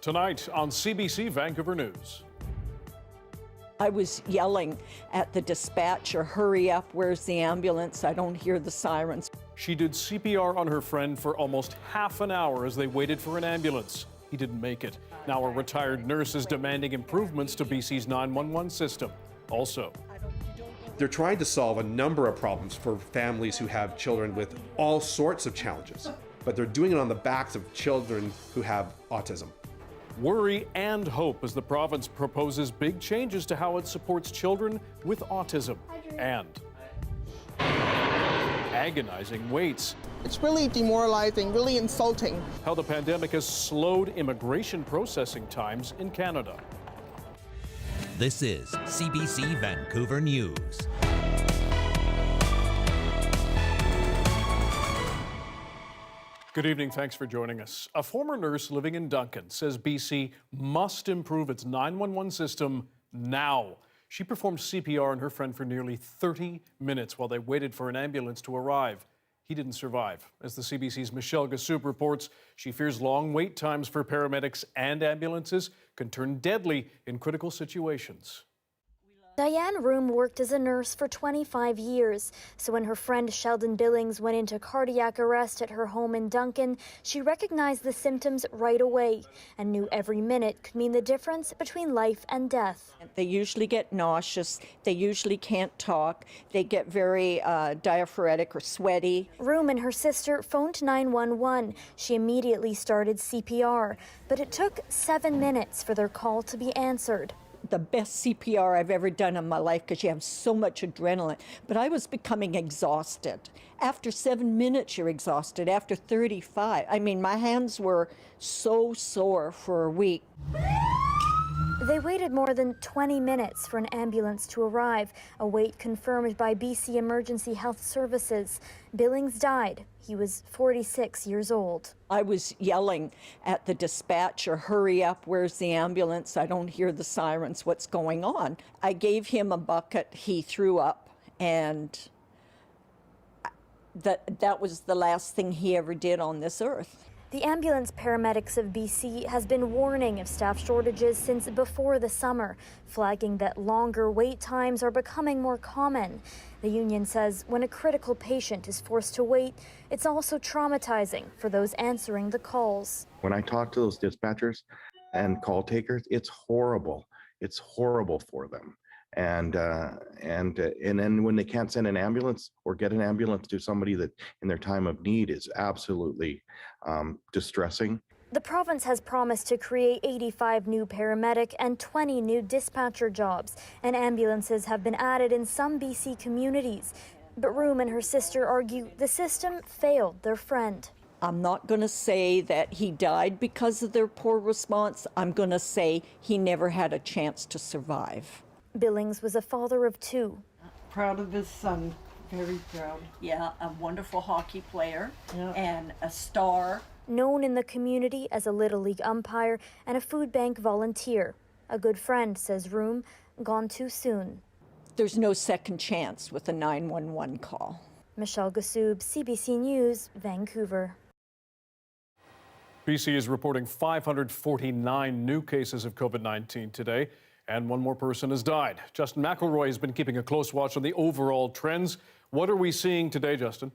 Tonight on CBC Vancouver News. I was yelling at the dispatcher, hurry up, where's the ambulance? I don't hear the sirens. She did CPR on her friend for almost half an hour as they waited for an ambulance. He didn't make it. Now a retired nurse is demanding improvements to BC's 911 system. Also, they're trying to solve a number of problems for families who have children with all sorts of challenges, but they're doing it on the backs of children who have autism. worry and hope as the province proposes big changes to how it supports children with autism. And agonizing waits. It's really demoralizing, really insulting. How the pandemic has slowed immigration processing times in Canada. This is CBC Vancouver News. Good evening, thanks for joining us. A former nurse living in Duncan says BC must improve its 911 system now. She performed CPR on her friend for nearly 30 minutes while they waited for an ambulance to arrive. He didn't survive. As the CBC's Michelle Gassoub reports, she fears long wait times for paramedics and ambulances can turn deadly in critical situations. Diane Room worked as a nurse for 25 years, so when her friend Sheldon Billings went into cardiac arrest at her home in Duncan, she recognized the symptoms right away and knew every minute could mean the difference between life and death. They usually get nauseous, they usually can't talk, they get very diaphoretic or sweaty. Room and her sister phoned 911. She immediately started CPR, but it took 7 minutes for their call to be answered. The best CPR I've ever done in my life because you have so much adrenaline. But I was becoming exhausted. After 7 minutes, you're exhausted. After 35, I mean, my hands were so sore for a week. They waited more than 20 minutes for an ambulance to arrive, a wait confirmed by BC Emergency Health Services. Billings died. He was 46 years old. I was yelling at the dispatcher, hurry up, where's the ambulance? I don't hear the sirens, what's going on? I gave him a bucket, he threw up, and that was the last thing he ever did on this earth. The Ambulance Paramedics of BC has been warning of staff shortages since before the summer, flagging that longer wait times are becoming more common. The union says when a critical patient is forced to wait, it's also traumatizing for those answering the calls. When I talk to those dispatchers and call takers, it's horrible. It's horrible for them. And then when they can't send an ambulance or get an ambulance to somebody that in their time of need is absolutely distressing. The province has promised to create 85 new paramedic and 20 new dispatcher jobs, and ambulances have been added in some BC communities. But Room and her sister argue the system failed their friend. I'm not going to say that he died because of their poor response. I'm going to say he never had a chance to survive. Billings was a father of 2. Proud of his son, very proud. Yeah, a wonderful hockey player and a star. Known in the community as a Little League umpire and a food bank volunteer. A good friend, says Room, gone too soon. There's no second chance with a 911 call. Michelle Gassoub, CBC News, Vancouver. BC is reporting 549 new cases of COVID-19 today, and one more person has died. Justin McElroy has been keeping a close watch on the overall trends. What are we seeing today, Justin?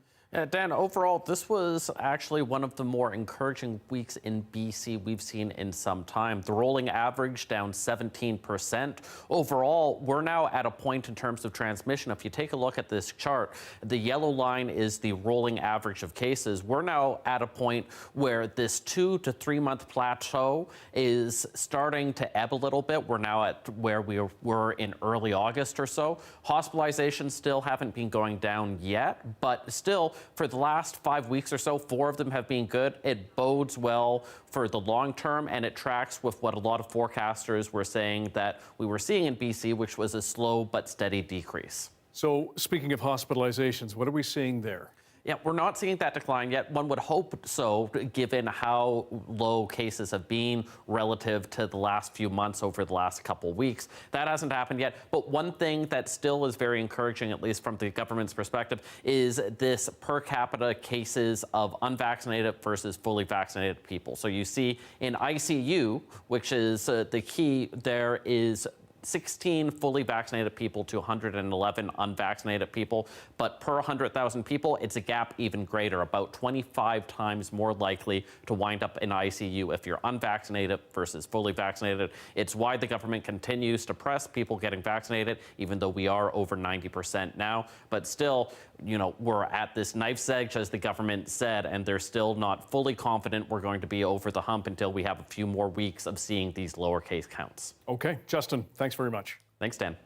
Dan, overall, this was actually one of the more encouraging weeks in BC we've seen in some time. The rolling average down 17%. Overall, we're now at a point in terms of transmission. If you take a look at this chart, the yellow line is the rolling average of cases. We're now at a point where this 2 to 3 month plateau is starting to ebb a little bit. We're now at where we were in early August or so. Hospitalizations still haven't been going down yet, but still, for the last 5 weeks or so, 4 of them have been good. It bodes well for the long term, and it tracks with what a lot of forecasters were saying that we were seeing in BC, which was a slow but steady decrease. So, speaking of hospitalizations, what are we seeing there? Yeah, we're not seeing that decline yet. One would hope so, given how low cases have been relative to the last few months over the last couple weeks. That hasn't happened yet. But one thing that still is very encouraging, at least from the government's perspective, is this per capita cases of unvaccinated versus fully vaccinated people. So you see in ICU, which is the key, there is 16 fully vaccinated people to 111 unvaccinated people, but per 100,000 people, it's a gap even greater, about 25 times more likely to wind up in ICU if you're unvaccinated versus fully vaccinated. It's why the government continues to press people getting vaccinated, even though we are over 90% now. But still, you know, we're at this knife's edge, as the government said, and they're still not fully confident we're going to be over the hump until we have a few more weeks of seeing these lower case counts. Okay, Justin, thanks very much. Thanks, Dan.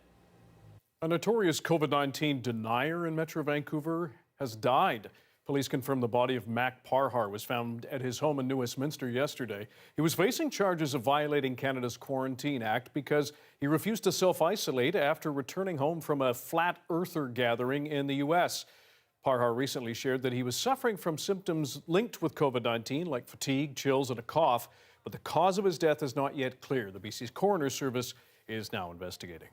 A notorious COVID-19 denier in Metro Vancouver has died. Police confirmed the body of Mac Parhar was found at his home in New Westminster yesterday. He was facing charges of violating Canada's Quarantine Act because he refused to self-isolate after returning home from a flat earther gathering in the U.S. Parhar recently shared that he was suffering from symptoms linked with COVID-19, like fatigue, chills, and a cough, but the cause of his death is not yet clear. The BC's Coroner Service is now investigating.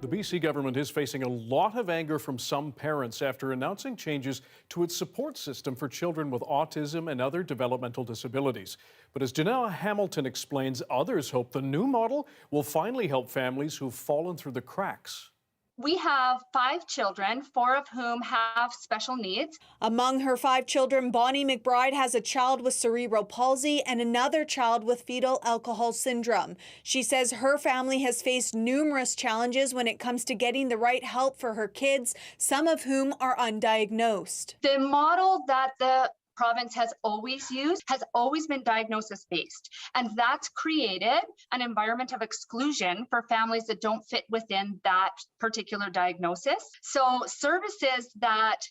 The BC government is facing a lot of anger from some parents after announcing changes to its support system for children with autism and other developmental disabilities. But as Janelle Hamilton explains, others hope the new model will finally help families who've fallen through the cracks. We have 5 children, 4 of whom have special needs. Among her 5 children, Bonnie McBride has a child with cerebral palsy and another child with fetal alcohol syndrome. She says her family has faced numerous challenges when it comes to getting the right help for her kids, some of whom are undiagnosed. The model that the province has always used has always been diagnosis based, and that's created an environment of exclusion for families that don't fit within that particular diagnosis. So services that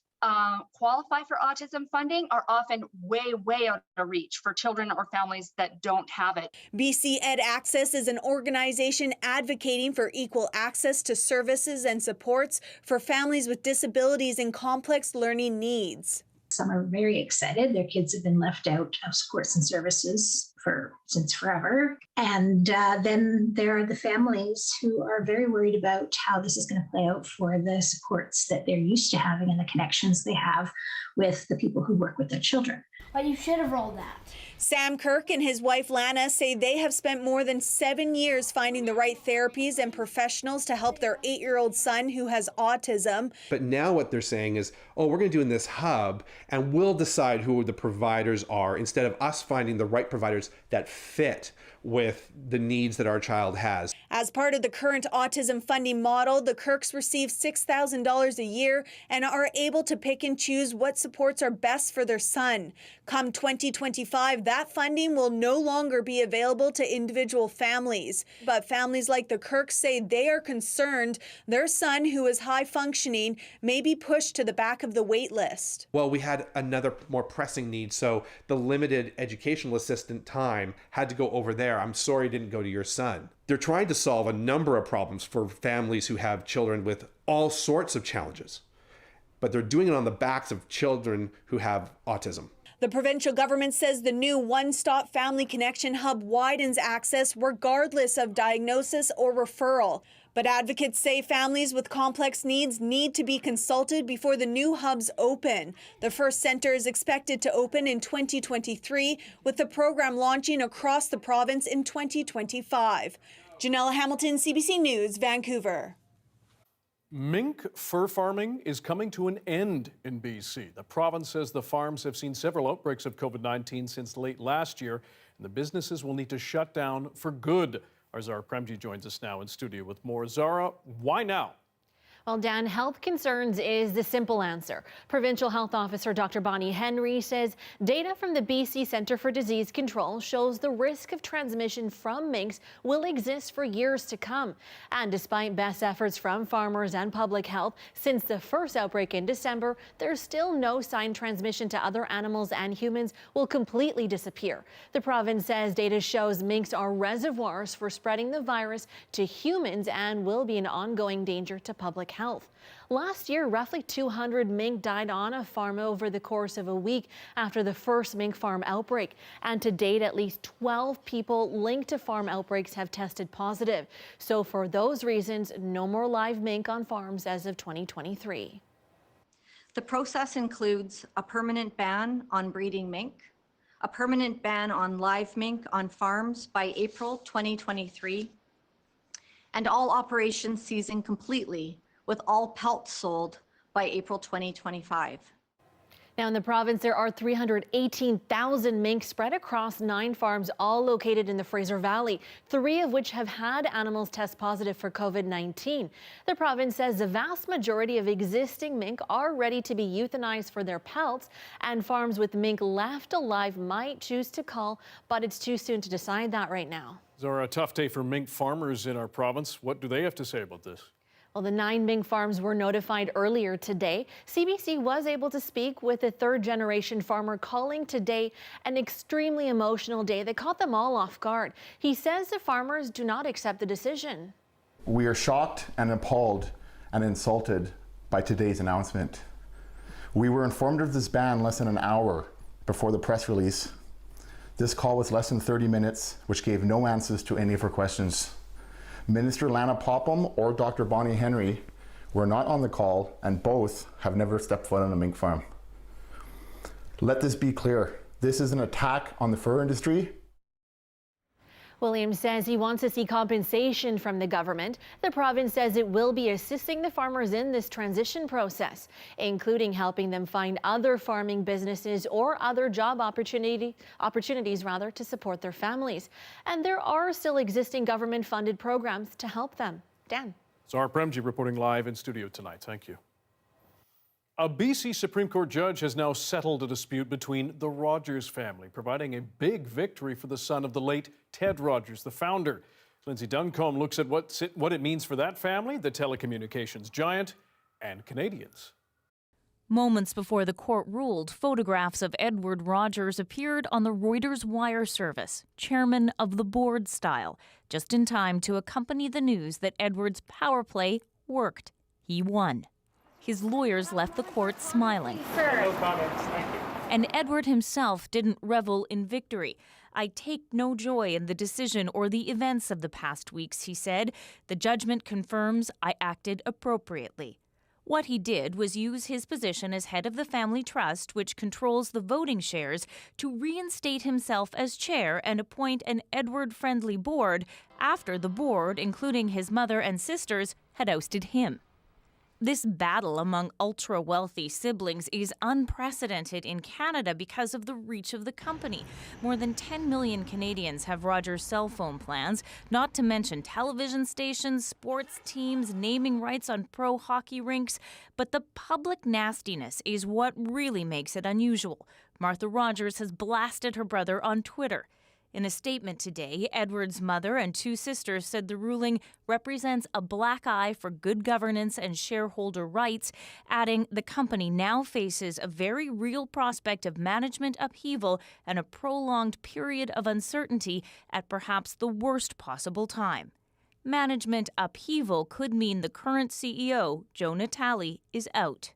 qualify for autism funding are often way out of reach for children or families that don't have it. BC Ed Access is an organization advocating for equal access to services and supports for families with disabilities and complex learning needs. Some are very excited. Their kids have been left out of supports and services since forever. And then there are the families who are very worried about how this is going to play out for the supports that they're used to having and the connections they have with the people who work with their children. But you should have rolled that. Sam Kirk and his wife Lana say they have spent more than 7 years finding the right therapies and professionals to help their 8-year-old son who has autism. But now what they're saying is, oh, we're going to do in this hub and we'll decide who the providers are instead of us finding the right providers that fit with the needs that our child has. As part of the current autism funding model, the Kirks receive $6,000 a year and are able to pick and choose what supports are best for their son. Come 2025, that funding will no longer be available to individual families. But families like the Kirks say they are concerned their son, who is high functioning, may be pushed to the back of the wait list. Well, we had another more pressing need, so the limited educational assistant time had to go over there. I'm sorry it didn't go to your son. They're trying to solve a number of problems for families who have children with all sorts of challenges, but they're doing it on the backs of children who have autism. The provincial government says the new one-stop family connection hub widens access regardless of diagnosis or referral. But advocates say families with complex needs need to be consulted before the new hubs open. The first center is expected to open in 2023, with the program launching across the province in 2025. Janelle Hamilton, CBC News, Vancouver. Mink fur farming is coming to an end in BC. The province says the farms have seen several outbreaks of COVID-19 since late last year, and the businesses will need to shut down for good. Our Zara Premji joins us now in studio with more. Zara, why now? Well, Dan, health concerns is the simple answer. Provincial Health Officer Dr. Bonnie Henry says data from the BC Centre for Disease Control shows the risk of transmission from minks will exist for years to come. And despite best efforts from farmers and public health, since the first outbreak in December, there's still no sign transmission to other animals and humans will completely disappear. The province says data shows minks are reservoirs for spreading the virus to humans and will be an ongoing danger to public health. Last year, roughly 200 mink died on a farm over the course of a week after the first mink farm outbreak. And to date, at least 12 people linked to farm outbreaks have tested positive. So for those reasons, no more live mink on farms as of 2023. The process includes a permanent ban on breeding mink, a permanent ban on live mink on farms by April 2023, and all operations ceasing completely, with all pelts sold by April 2025. Now in the province, there are 318,000 mink spread across 9 farms, all located in the Fraser Valley, 3 of which have had animals test positive for COVID-19. The province says the vast majority of existing mink are ready to be euthanized for their pelts, and farms with mink left alive might choose to cull, but it's too soon to decide that right now. Zara, a tough day for mink farmers in our province. What do they have to say about this? Well, the 9 mink farms were notified earlier today. CBC was able to speak with a third-generation farmer, calling today an extremely emotional day that caught them all off guard. He says the farmers do not accept the decision. We are shocked and appalled and insulted by today's announcement. We were informed of this ban less than an hour before the press release. This call was less than 30 minutes, which gave no answers to any of our questions. Minister Lana Popham or Dr. Bonnie Henry were not on the call, and both have never stepped foot on a mink farm. Let this be clear. This is an attack on the fur industry. Williams says he wants to see compensation from the government. The province says it will be assisting the farmers in this transition process, including helping them find other farming businesses or other job opportunities to support their families. And there are still existing government-funded programs to help them. Dan. Zara Premji reporting live in studio tonight. Thank you. A BC Supreme Court judge has now settled a dispute between the Rogers family, providing a big victory for the son of the late Ted Rogers, the founder. Lindsay Duncombe looks at what it means for that family, the telecommunications giant, and Canadians. Moments before the court ruled, photographs of Edward Rogers appeared on the Reuters wire service, chairman of the board style, just in time to accompany the news that Edward's power play worked. He won. His lawyers left the court smiling. No comments, thank you. And Edward himself didn't revel in victory. I take no joy in the decision or the events of the past weeks, he said. The judgment confirms I acted appropriately. What he did was use his position as head of the family trust, which controls the voting shares, to reinstate himself as chair and appoint an Edward-friendly board after the board, including his mother and sisters, had ousted him. This battle among ultra-wealthy siblings is unprecedented in Canada because of the reach of the company. More than 10 million Canadians have Rogers cell phone plans, not to mention television stations, sports teams, naming rights on pro hockey rinks. But the public nastiness is what really makes it unusual. Martha Rogers has blasted her brother on Twitter. In a statement today, Edward's mother and 2 sisters said the ruling represents a black eye for good governance and shareholder rights, adding the company now faces a very real prospect of management upheaval and a prolonged period of uncertainty at perhaps the worst possible time. Management upheaval could mean the current CEO, Joe Natale, is out.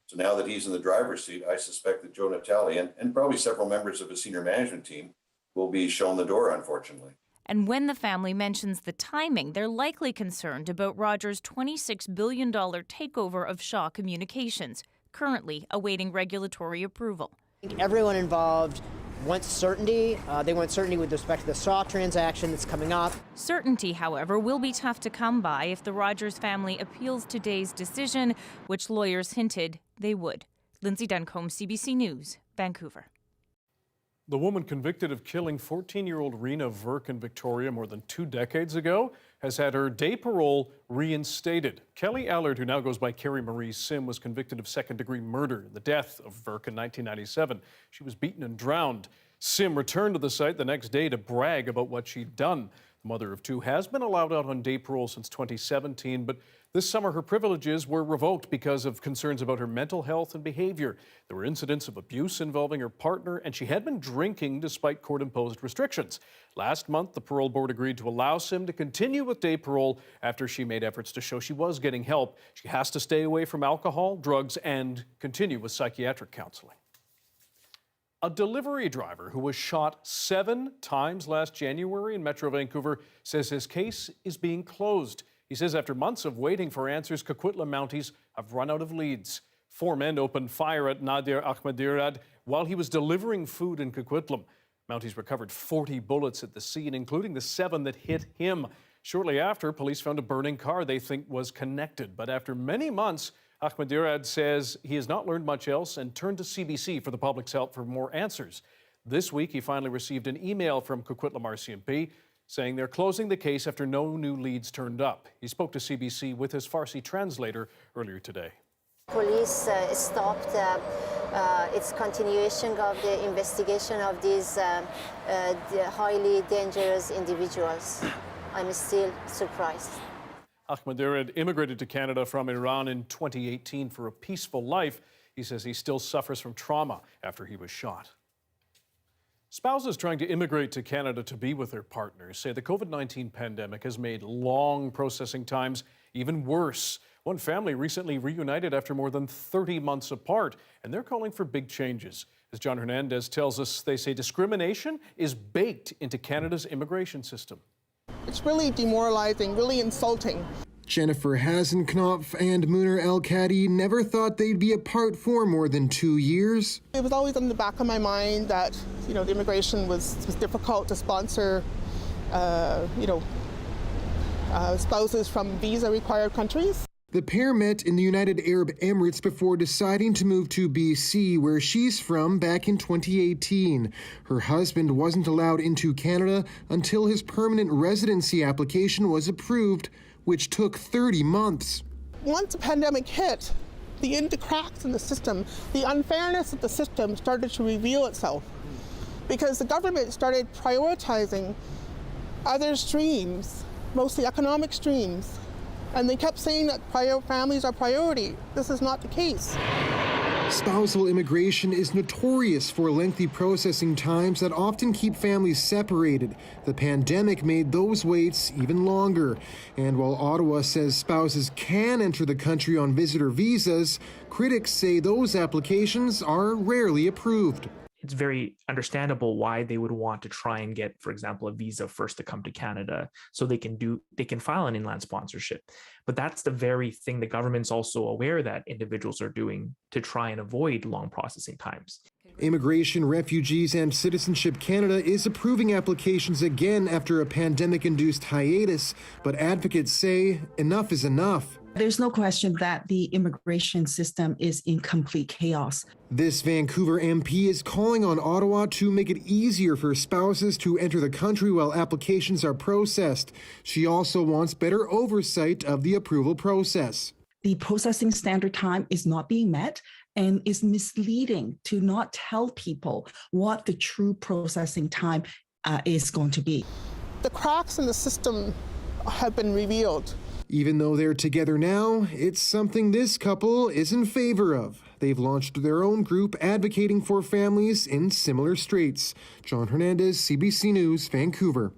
So now that he's in the driver's seat, I suspect that Joe Natale and probably several members of his senior management team will be shown the door, unfortunately. And when the family mentions the timing, they're likely concerned about Rogers' $26 billion takeover of Shaw Communications, currently awaiting regulatory approval. Everyone involved wants certainty. They want certainty with respect to the Shaw transaction that's coming up. Certainty, however, will be tough to come by if the Rogers family appeals today's decision, which lawyers hinted they would. Lindsay Duncombe, CBC News, Vancouver. The woman convicted of killing 14-year-old Rena Verk in Victoria more than 2 decades ago has had her day parole reinstated. Kelly Allard, who now goes by Carrie Marie Sim, was convicted of second-degree murder in the death of Verk in 1997. She was beaten and drowned. Sim returned to the site the next day to brag about what she'd done. The mother of two has been allowed out on day parole since 2017, but this summer her privileges were revoked because of concerns about her mental health and behavior. There were incidents of abuse involving her partner, and she had been drinking despite court-imposed restrictions. Last month, the parole board agreed to allow Sim to continue with day parole after she made efforts to show she was getting help. She has to stay away from alcohol, drugs, and continue with psychiatric counseling. A delivery driver who was shot 7 times last January in Metro Vancouver says his case is being closed. He says after months of waiting for answers, Coquitlam Mounties have run out of leads. 4 men opened fire at Nadir Ahmadirad while he was delivering food in Coquitlam. Mounties recovered 40 bullets at the scene, including the 7 that hit him. Shortly after, police found a burning car they think was connected. But after many months, Ahmadirad says he has not learned much else and turned to CBC for the public's help for more answers. This week, he finally received an email from Coquitlam RCMP saying they're closing the case after no new leads turned up. He spoke to CBC with his Farsi translator earlier today. Police stopped its continuation of the investigation of these highly dangerous individuals. I'm still surprised. Ahmadirad immigrated to Canada from Iran in 2018 for a peaceful life. He says he still suffers from trauma after he was shot. Spouses trying to immigrate to Canada to be with their partners say the COVID-19 pandemic has made long processing times even worse. One family recently reunited after more than 30 months apart, and they're calling for big changes. As John Hernandez tells us, they say discrimination is baked into Canada's immigration system. It's really demoralizing, really insulting. Jennifer Hasenknopf and Munir El-Kadi never thought they'd be apart for more than 2 years. It was always in the back of my mind that, the immigration was difficult to sponsor, spouses from visa-required countries. The pair met in the United Arab Emirates before deciding to move to BC, where she's from, back in 2018. Her husband wasn't allowed into Canada until his permanent residency application was approved, which took 30 months. Once the pandemic hit, the cracks in the system, the unfairness of the system started to reveal itself because the government started prioritizing other streams, mostly economic streams, and they kept saying that families are priority. This is not the case. Spousal immigration is notorious for lengthy processing times that often keep families separated. The pandemic made those waits even longer. And while Ottawa says spouses can enter the country on visitor visas, critics say those applications are rarely approved. It's very understandable why they would want to try and get, for example, a visa first to come to Canada so they can file an inland sponsorship. But that's the very thing the government's also aware that individuals are doing to try and avoid long processing times. Immigration, Refugees and Citizenship Canada is approving applications again after a pandemic-induced hiatus, but advocates say enough is enough. There's no question that the immigration system is in complete chaos. This Vancouver MP is calling on Ottawa to make it easier for spouses to enter the country while applications are processed. She also wants better oversight of the approval process. The processing standard time is not being met and is misleading to not tell people what the true processing time is going to be. The cracks in the system have been revealed. Even though they're together now, it's something this couple is in favor of. They've launched their own group advocating for families in similar straits. John Hernandez, CBC News, Vancouver.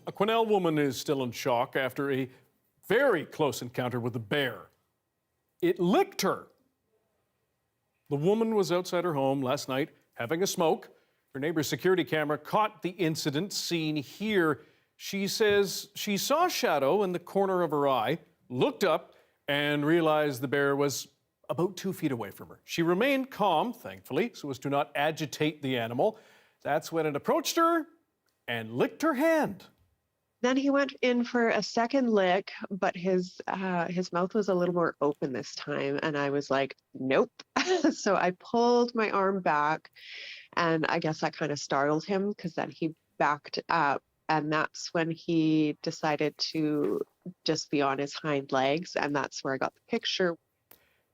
A Quesnel woman is still in shock after a very close encounter with a bear. It licked her. The woman was outside her home last night having a smoke. Her neighbor's security camera caught the incident seen here. She says she saw a shadow in the corner of her eye, looked up, and realized the bear was about 2 feet away from her. She remained calm, thankfully, so as to not agitate the animal. That's when it approached her and licked her hand. Then he went in for a second lick, but his mouth was a little more open this time, and I was like, nope. So I pulled my arm back, And I guess that kind of startled him because then he backed up. And that's when he decided to just be on his hind legs. And that's where I got the picture.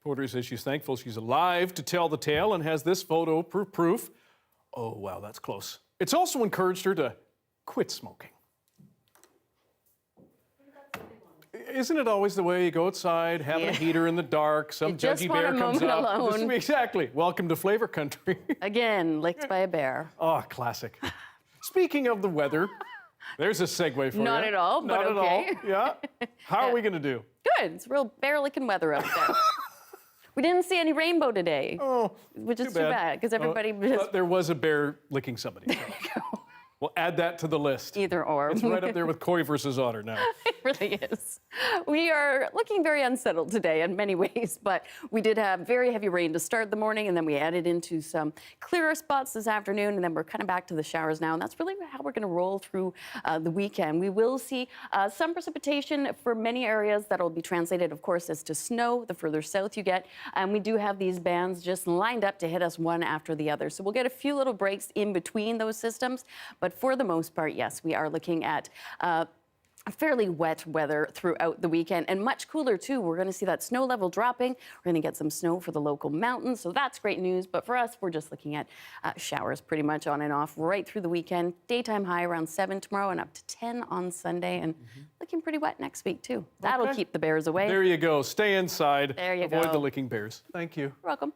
Porter says she's thankful she's alive to tell the tale and has this photo proof. Oh, wow, that's close. It's also encouraged her to quit smoking. Isn't it always the way you go outside, having a heater in the dark, some judgy bear comes up? Alone. Exactly. Welcome to Flavor Country. Again, licked by a bear. Oh, classic. Speaking of the weather, there's a segue for you. Not at all, but Not okay. at all. Yeah. How are we going to do? Good. It's real bear-licking weather out there. We didn't see any rainbow today, which is too bad because everybody just... There was a bear licking somebody. There you go. We'll add that to the list. Either or. It's right up there with Coy versus Otter now. It really is. We are looking very unsettled today in many ways, but we did have very heavy rain to start the morning, and then we added into some clearer spots this afternoon, and then we're kind of back to the showers now, and that's really how we're going to roll through the weekend. We will see some precipitation for many areas that will be translated, of course, as to snow the further south you get, and we do have these bands just lined up to hit us one after the other. So we'll get a few little breaks in between those systems, but for the most part, yes, we are looking at fairly wet weather throughout the weekend and much cooler too. We're going to see that snow level dropping. We're going to get some snow for the local mountains, so that's great news. But for us, we're just looking at showers pretty much on and off right through the weekend. Daytime high around 7 tomorrow and up to 10 on Sunday, and looking pretty wet next week too. That'll keep the bears away. There you go. Stay inside. There you Avoid go. the licking bears. Thank you. You're welcome.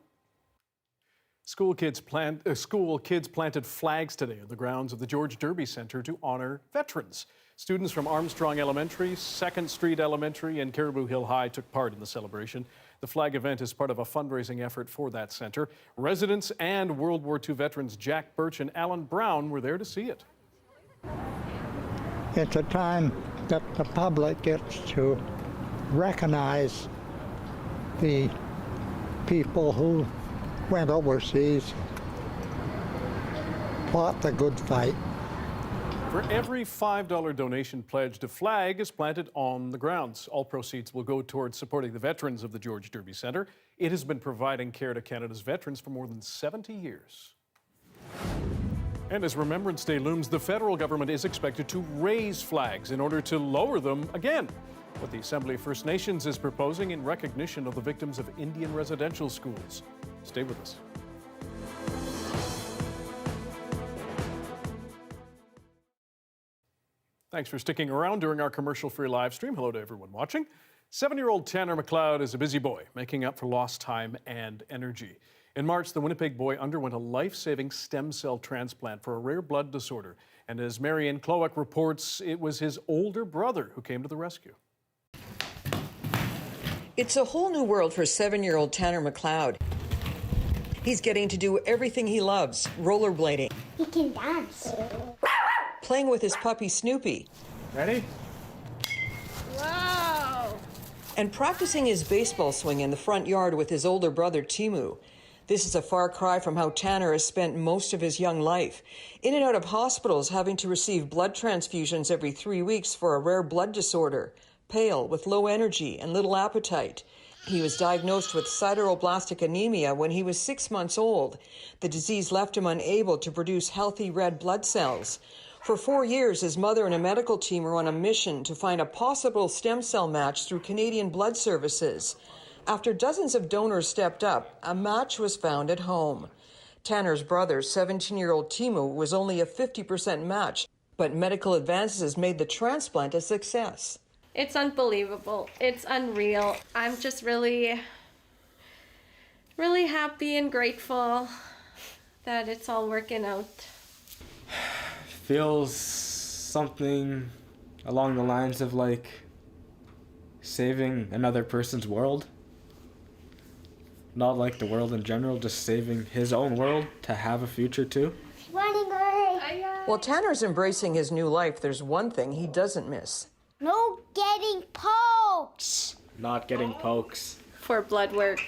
School kids planted flags today on the grounds of the George Derby Center to honor veterans. Students from Armstrong Elementary, 2nd Street Elementary, and Caribou Hill High took part in the celebration. The flag event is part of a fundraising effort for that center. Residents and World War II veterans Jack Birch and Alan Brown were there to see it. It's a time that the public gets to recognize the people who went overseas, fought the good fight. For every $5 donation pledged, a flag is planted on the grounds. All proceeds will go towards supporting the veterans of the George Derby Center. It has been providing care to Canada's veterans for more than 70 years. And as Remembrance Day looms, the federal government is expected to raise flags in order to lower them again. What the Assembly of First Nations is proposing in recognition of the victims of Indian residential schools. Stay with us. Thanks for sticking around during our commercial-free live stream. Hello to everyone watching. 7-year-old Tanner McLeod is a busy boy, making up for lost time and energy. In March, the Winnipeg boy underwent a life-saving stem cell transplant for a rare blood disorder. And as Marianne Kloak reports, it was his older brother who came to the rescue. It's a whole new world for 7-year-old Tanner McLeod. He's getting to do everything he loves, rollerblading. He can dance. Playing with his puppy Snoopy. Ready? Wow! And practicing his baseball swing in the front yard with his older brother Timu. This is a far cry from how Tanner has spent most of his young life. In and out of hospitals, having to receive blood transfusions every 3 weeks for a rare blood disorder. Pale, with low energy and little appetite. He was diagnosed with sideroblastic anemia when he was 6 months old. The disease left him unable to produce healthy red blood cells. For 4 years, his mother and a medical team were on a mission to find a possible stem cell match through Canadian Blood Services. After dozens of donors stepped up, a match was found at home. Tanner's brother, 17-year-old Timu, was only a 50% match, but medical advances made the transplant a success. It's unbelievable. It's unreal. I'm just really happy and grateful that it's all working out. Feels something along the lines of like saving another person's world. Not like the world in general, just saving his own world to have a future too. While Tanner's embracing his new life, there's one thing he doesn't miss. No getting pokes. Not getting pokes. For blood work.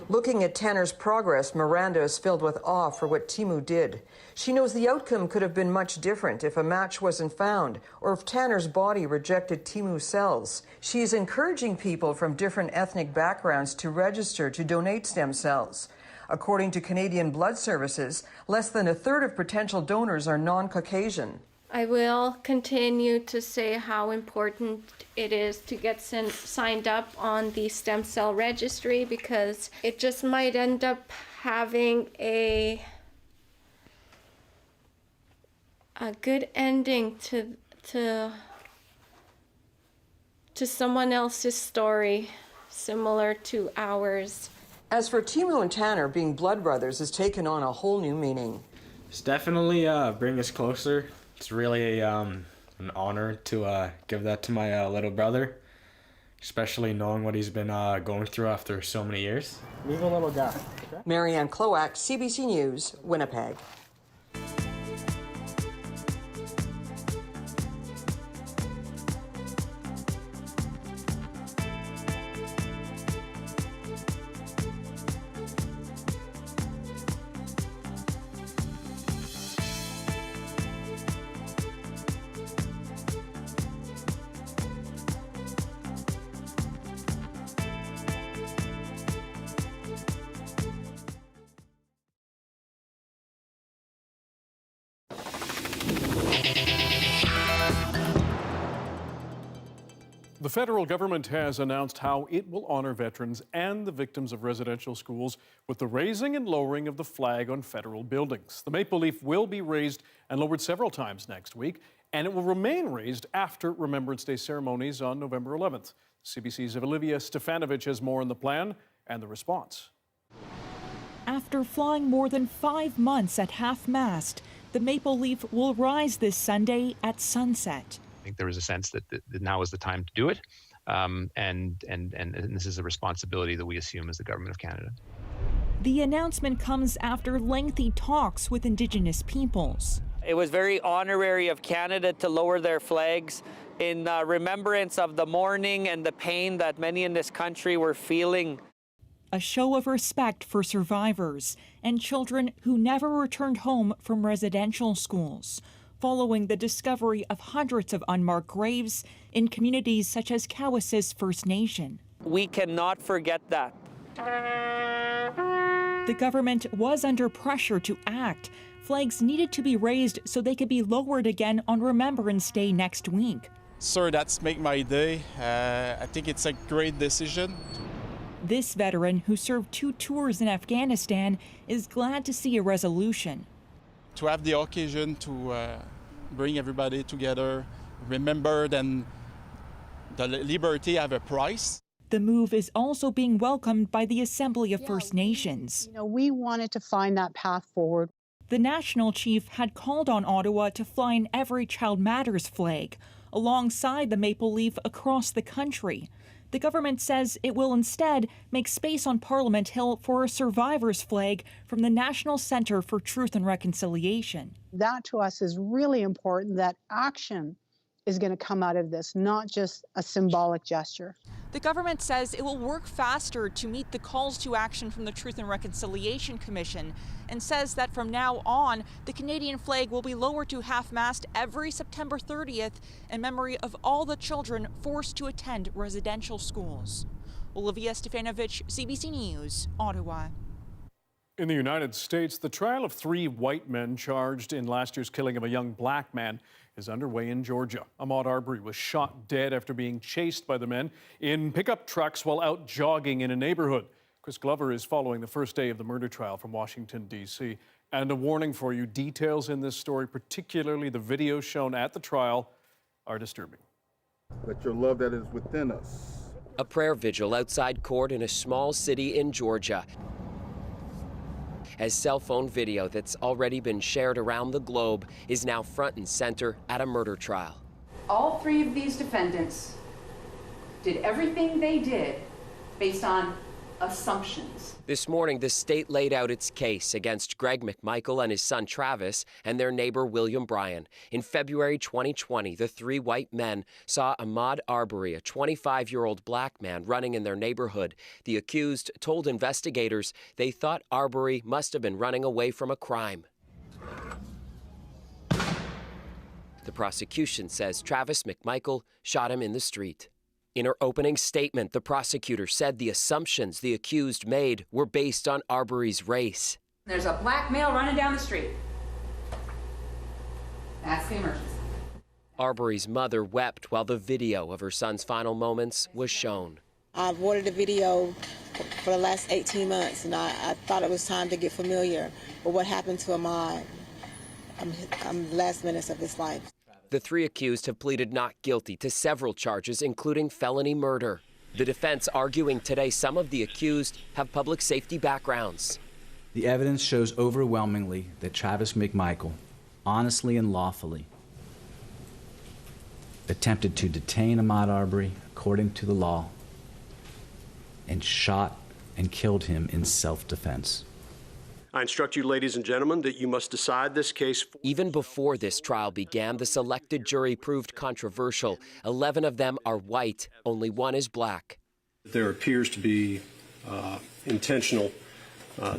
Looking at Tanner's progress, Miranda is filled with awe for what Timu did. She knows the outcome could have been much different if a match wasn't found or if Tanner's body rejected Timu's cells. She is encouraging people from different ethnic backgrounds to register to donate stem cells. According to Canadian Blood Services, less than a third of potential donors are non-Caucasian. I will continue to say how important it is to get signed up on the stem cell registry, because it just might end up having a good ending to someone else's story similar to ours. As for Timu and Tanner, being blood brothers has taken on a whole new meaning. It's definitely bring us closer. It's really an honor to give that to my little brother, especially knowing what he's been going through after so many years. Leave a little gap. Okay? Marianne Cloack, CBC News, Winnipeg. The federal government has announced how it will honor veterans and the victims of residential schools with the raising and lowering of the flag on federal buildings. The maple leaf will be raised and lowered several times next week, and it will remain raised after Remembrance Day ceremonies on November 11th. CBC's Olivia Stefanovic has more on the plan and the response. After flying more than 5 months at half-mast, the maple leaf will rise this Sunday at sunset. I think there is a sense that now is the time to do it, and this is a responsibility that we assume as the Government of Canada. The announcement comes after lengthy talks with Indigenous peoples. It was very honorary of Canada to lower their flags in remembrance of the mourning and the pain that many in this country were feeling. A show of respect for survivors and children who never returned home from residential schools, following the discovery of hundreds of unmarked graves in communities such as Cowessess First Nation. We cannot forget that. The government was under pressure to act. Flags needed to be raised so they could be lowered again on Remembrance Day next week. Sir, that's make my day. I think it's a great decision. This veteran, who served 2 tours in Afghanistan, is glad to see a resolution. To have the occasion to bring everybody together, remember that the liberty have a price. The move is also being welcomed by the Assembly of First Nations. We wanted to find that path forward. The national chief had called on Ottawa to fly an Every Child Matters flag alongside the maple leaf across the country. The government says it will instead make space on Parliament Hill for a survivor's flag from the National Centre for Truth and Reconciliation. That to us is really important, that action is going to come out of this, not just a symbolic gesture. The government says it will work faster to meet the calls to action from the Truth and Reconciliation Commission, and says that from now on, the Canadian flag will be lowered to half-mast every September 30th in memory of all the children forced to attend residential schools. Olivia Stefanovic, CBC News, Ottawa. In the United States, the trial of 3 white men charged in last year's killing of a young black man is underway in Georgia. Ahmaud Arbery was shot dead after being chased by the men in pickup trucks while out jogging in a neighborhood. Chris Glover is following the first day of the murder trial from Washington, D.C. And a warning for you, details in this story, particularly the videos shown at the trial, are disturbing. Let your love that is within us. A prayer vigil outside court in a small city in Georgia, as cell phone video that's already been shared around the globe is now front and center at a murder trial. All 3 of these defendants did everything they did based on assumptions. This morning, the state laid out its case against Greg McMichael and his son Travis and their neighbor William Bryan. In February 2020, the 3 white men saw Ahmaud Arbery, a 25-year-old black man, running in their neighborhood. The accused told investigators they thought Arbery must have been running away from a crime. The prosecution says Travis McMichael shot him in the street. In her opening statement, the prosecutor said the assumptions the accused made were based on Arbery's race. There's a black male running down the street. That's the emergency. Arbery's mother wept while the video of her son's final moments was shown. I've wanted a video for the last 18 months, and I thought it was time to get familiar with what happened to Ahmaud. I'm the last minutes of his life. The 3 accused have pleaded not guilty to several charges, including felony murder. The defense arguing today some of the accused have public safety backgrounds. The evidence shows overwhelmingly that Travis McMichael, honestly and lawfully, attempted to detain Ahmaud Arbery according to the law and shot and killed him in self-defense. I instruct you, ladies and gentlemen, that you must decide this case. Even before this trial began, the selected jury proved controversial. 11 of them are white, only 1 is black. There appears to be intentional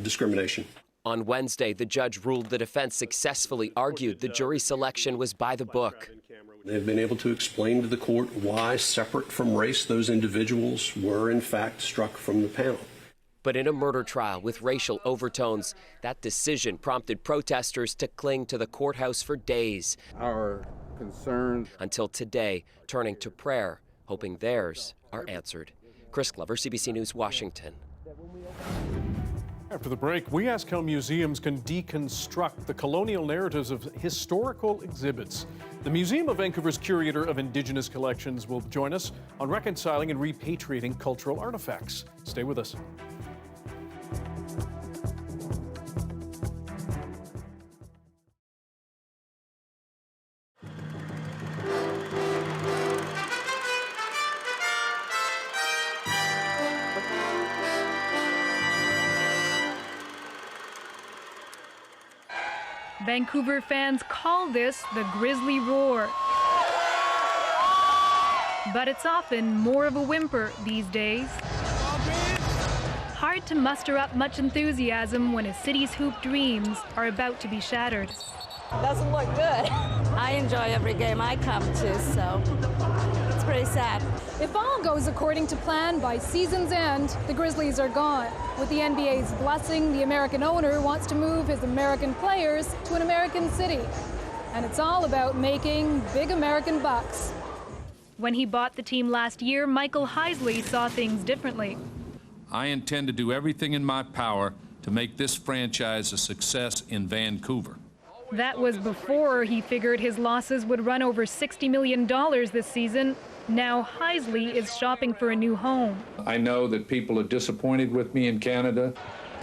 discrimination. On Wednesday, the judge ruled the defense successfully argued the jury selection was by the book. They've been able to explain to the court why, separate from race, those individuals were in fact struck from the panel. But in a murder trial with racial overtones, that decision prompted protesters to cling to the courthouse for days. Our concerns. Until today, turning to prayer, hoping theirs are answered. Chris Glover, CBC News, Washington. After the break, we ask how museums can deconstruct the colonial narratives of historical exhibits. The Museum of Vancouver's curator of Indigenous collections will join us on reconciling and repatriating cultural artifacts. Stay with us. Vancouver fans call this the Grizzly Roar. But it's often more of a whimper these days. Hard to muster up much enthusiasm when a city's hoop dreams are about to be shattered. Doesn't look good. I enjoy every game I come to, so it's pretty sad. If all goes according to plan, by season's end, the Grizzlies are gone. With the NBA's blessing, the American owner wants to move his American players to an American city. And it's all about making big American bucks. When he bought the team last year, Michael Heisley saw things differently. I intend to do everything in my power to make this franchise a success in Vancouver. That was before he figured his losses would run over $60 million this season. Now Heisley is shopping for a new home. I know that people are disappointed with me in Canada.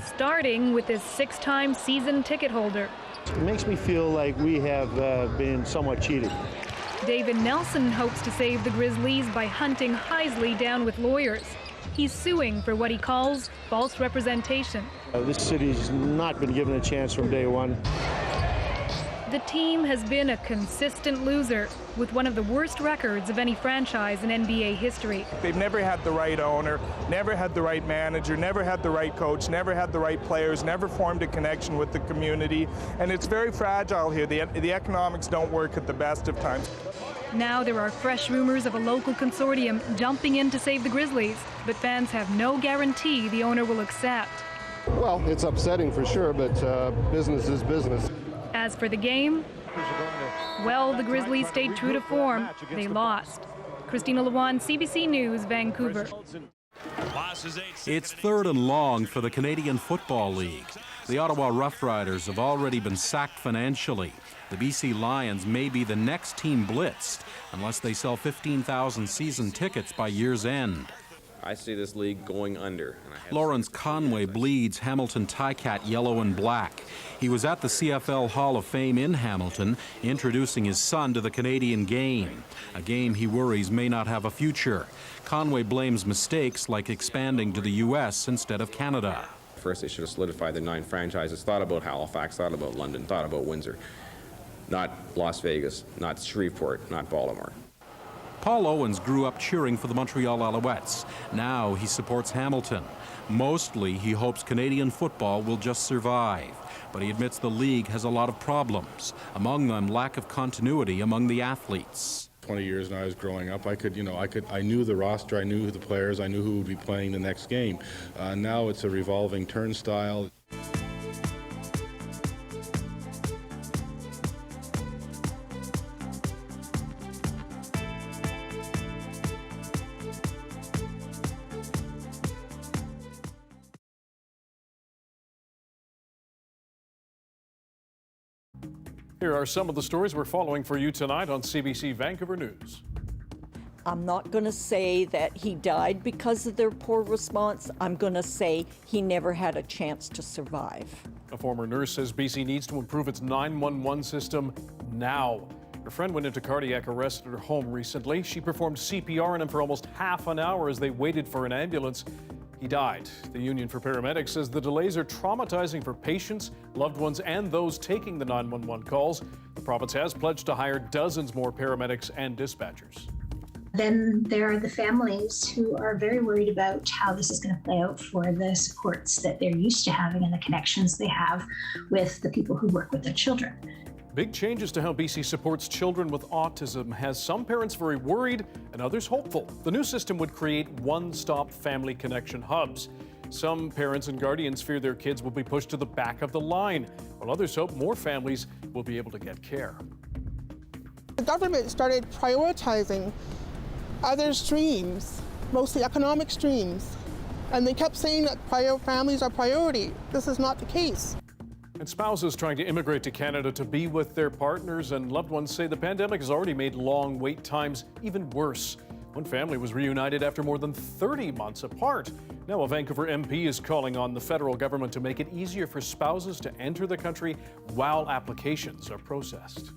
Starting with his 6-time season ticket holder. It makes me feel like we have been somewhat cheated. David Nelson hopes to save the Grizzlies by hunting Heisley down with lawyers. He's suing for what he calls false representation. This city's not been given a chance from day one. The team has been a consistent loser, with one of the worst records of any franchise in NBA history. They've never had the right owner, never had the right manager, never had the right coach, never had the right players, never formed a connection with the community, and it's very fragile here. The economics don't work at the best of times. Now there are fresh rumors of a local consortium jumping in to save the Grizzlies, but fans have no guarantee the owner will accept. Well, it's upsetting for sure, but business is business. As for the game, well, the Grizzlies stayed true to form. They lost. Christina Lewan, CBC News, Vancouver. It's 3rd and long for the Canadian Football League. The Ottawa Roughriders have already been sacked financially. The BC Lions may be the next team blitzed unless they sell 15,000 season tickets by year's end. I see this league going under. Lawrence Conway bleeds Hamilton Ticat yellow and black. He was at the CFL Hall of Fame in Hamilton, introducing his son to the Canadian game, a game he worries may not have a future. Conway blames mistakes like expanding to the U.S. instead of Canada. First, they should have solidified the 9 franchises, thought about Halifax, thought about London, thought about Windsor, not Las Vegas, not Shreveport, not Baltimore. Paul Owens grew up cheering for the Montreal Alouettes. Now he supports Hamilton. Mostly, he hopes Canadian football will just survive. But he admits the league has a lot of problems, among them lack of continuity among the athletes. 20 years when I was growing up. I knew the roster, I knew the players, I knew who would be playing the next game. Now it's a revolving turnstile. Here are some of the stories we're following for you tonight on CBC Vancouver News. I'm not going to say that he died because of their poor response. I'm going to say he never had a chance to survive. A former nurse says BC needs to improve its 911 system now. Her friend went into cardiac arrest at her home recently. She performed CPR on him for almost half an hour as they waited for an ambulance. He died. The Union for Paramedics says the delays are traumatizing for patients, loved ones, and those taking the 911 calls. The province has pledged to hire dozens more paramedics and dispatchers. Then there are the families who are very worried about how this is going to play out for the supports that they're used to having and the connections they have with the people who work with their children. Big changes to how BC supports children with autism has some parents very worried and others hopeful. The new system would create one-stop family connection hubs. Some parents and guardians fear their kids will be pushed to the back of the line, while others hope more families will be able to get care. The government started prioritizing other streams, mostly economic streams, and they kept saying that families are priority. This is not the case. And spouses trying to immigrate to Canada to be with their partners and loved ones say the pandemic has already made long wait times even worse. One family was reunited after more than 30 months apart. Now a Vancouver MP is calling on the federal government to make it easier for spouses to enter the country while applications are processed.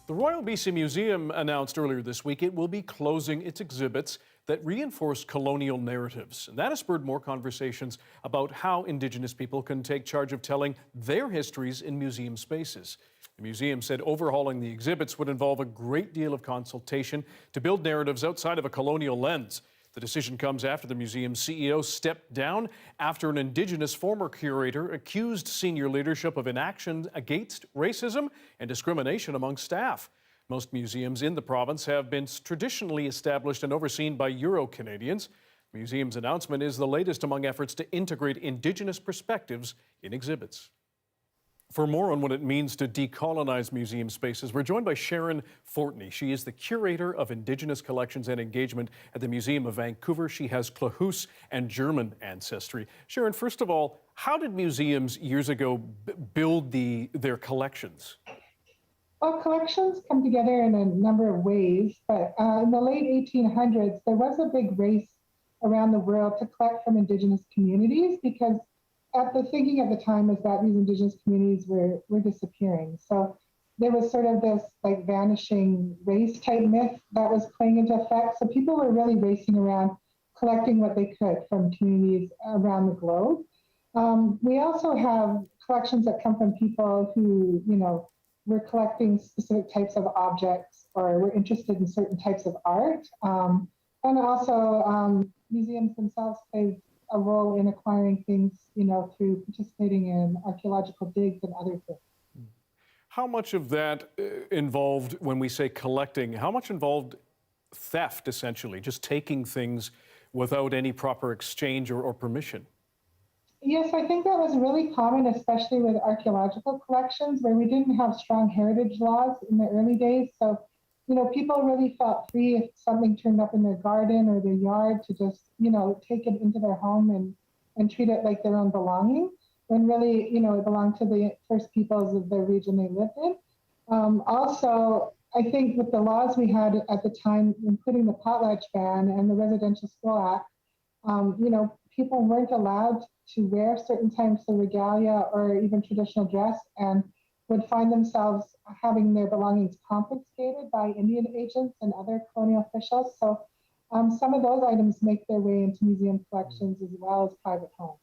The Royal BC Museum announced earlier this week it will be closing its exhibits that reinforce colonial narratives. And that has spurred more conversations about how Indigenous people can take charge of telling their histories in museum spaces. The museum said overhauling the exhibits would involve a great deal of consultation to build narratives outside of a colonial lens. The decision comes after the museum's CEO stepped down after an Indigenous former curator accused senior leadership of inaction against racism and discrimination among staff. Most museums in the province have been traditionally established and overseen by Euro-Canadians. The museum's announcement is the latest among efforts to integrate Indigenous perspectives in exhibits. For more on what it means to decolonize museum spaces, we're joined by Sharon Fortney. She is the curator of Indigenous collections and engagement at the Museum of Vancouver. She has Klahoose and German ancestry. Sharon, first of all, how did museums years ago build their collections? Well, collections come together in a number of ways, but in the late 1800s, there was a big race around the world to collect from Indigenous communities because the thinking at the time was that these Indigenous communities were disappearing. So there was sort of this like vanishing race type myth that was playing into effect. So people were really racing around collecting what they could from communities around the globe. We also have collections that come from people who, were collecting specific types of objects or were interested in certain types of art. And also museums themselves play a role in acquiring things, through participating in archaeological digs and other things. How much of that involved, when we say collecting, how much involved theft, essentially, just taking things without any proper exchange or permission? Yes, I think that was really common, especially with archaeological collections where we didn't have strong heritage laws in the early days. So, people really felt free if something turned up in their garden or their yard to just, take it into their home and treat it like their own belonging, when really, it belonged to the first peoples of the region they lived in. Also, I think with the laws we had at the time, including the potlatch ban and the Residential School Act, people weren't allowed to wear certain types of regalia or even traditional dress and would find themselves having their belongings confiscated by Indian agents and other colonial officials. So some of those items make their way into museum collections as well as private homes.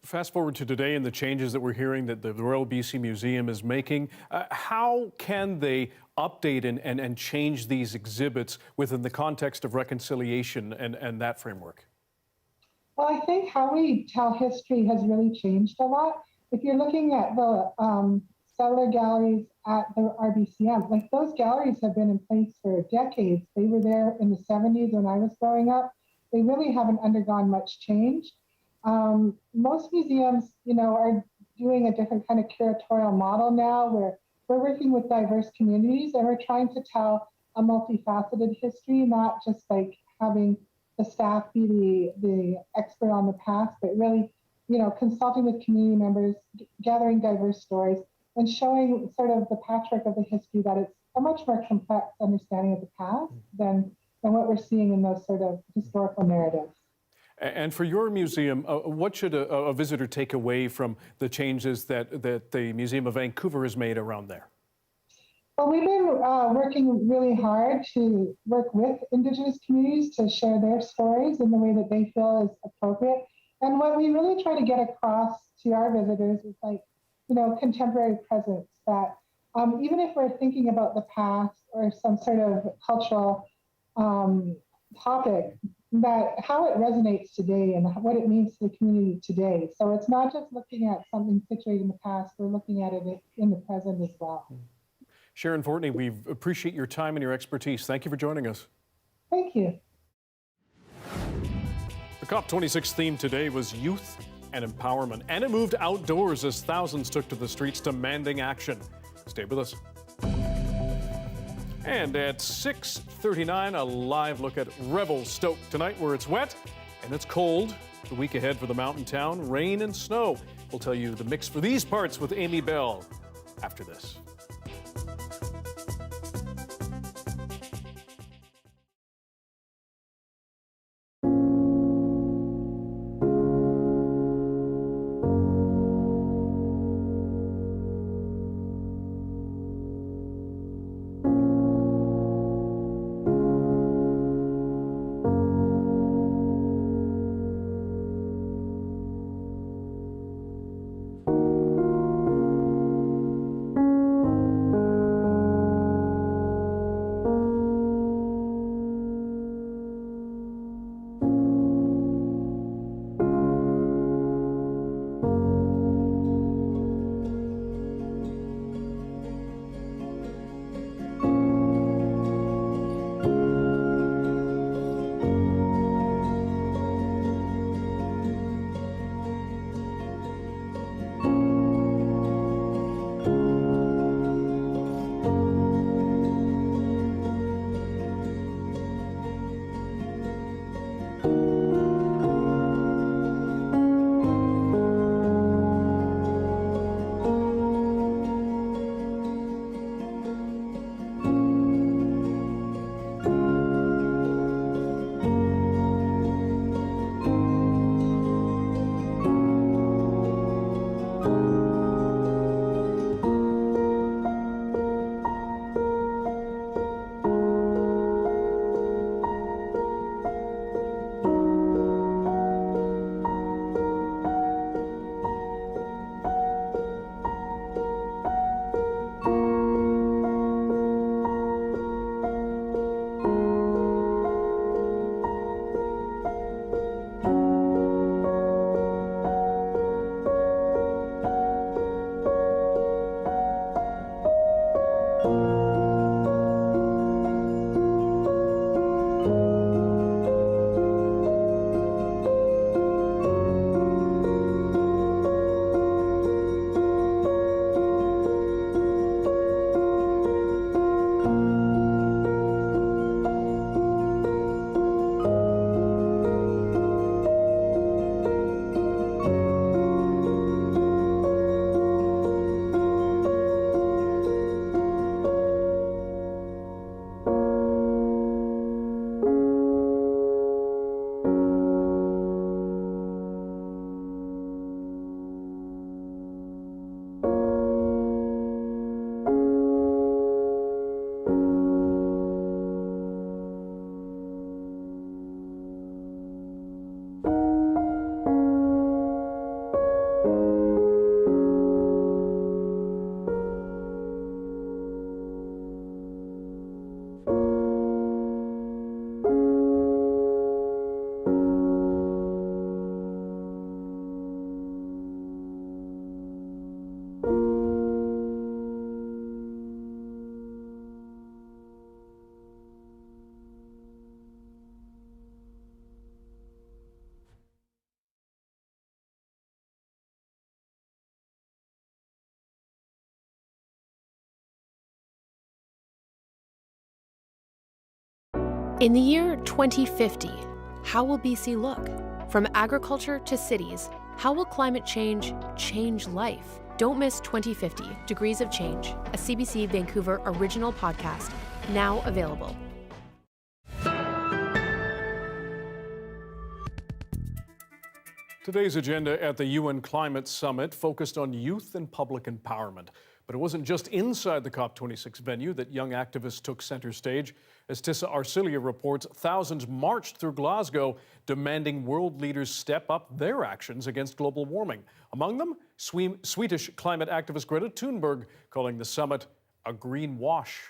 Fast forward to today and the changes that we're hearing that the Royal BC Museum is making. How can they update and change these exhibits within the context of reconciliation and that framework? Well, I think how we tell history has really changed a lot. If you're looking at the cellular galleries at the RBCM. Like, those galleries have been in place for decades. They were there in the 70s when I was growing up. They really haven't undergone much change. Most museums, are doing a different kind of curatorial model now, where we're working with diverse communities and we're trying to tell a multifaceted history, not just like having the staff be the expert on the past, but really, consulting with community members, gathering diverse stories, and showing sort of the patchwork of the history, that it's a much more complex understanding of the past than what we're seeing in those sort of historical narratives. And for your museum, what should a visitor take away from the changes that the Museum of Vancouver has made around there? Well, we've been working really hard to work with Indigenous communities to share their stories in the way that they feel is appropriate. And what we really try to get across to our visitors is contemporary presence, that even if we're thinking about the past or some sort of cultural topic, that how it resonates today and what it means to the community today. So it's not just looking at something situated in the past, we're looking at it in the present as well. Sharon Fortney, we appreciate your time and your expertise. Thank you for joining us. Thank you. The COP26 theme today was youth and empowerment, and it moved outdoors as thousands took to the streets demanding action. Stay with us. And at 6:39, a live look at Revelstoke tonight, where it's wet and it's cold. The week ahead for the mountain town, rain and snow. We'll tell you the mix for these parts with Amy Bell after this. In the year 2050, how will BC look? From agriculture to cities, how will climate change change life? Don't miss 2050, Degrees of Change, a CBC Vancouver original podcast, now available. Today's agenda at the UN Climate Summit focused on youth and public empowerment. But it wasn't just inside the COP26 venue that young activists took center stage. As Tissa Arcilia reports, thousands marched through Glasgow demanding world leaders step up their actions against global warming. Among them, Swedish climate activist Greta Thunberg calling the summit a green wash.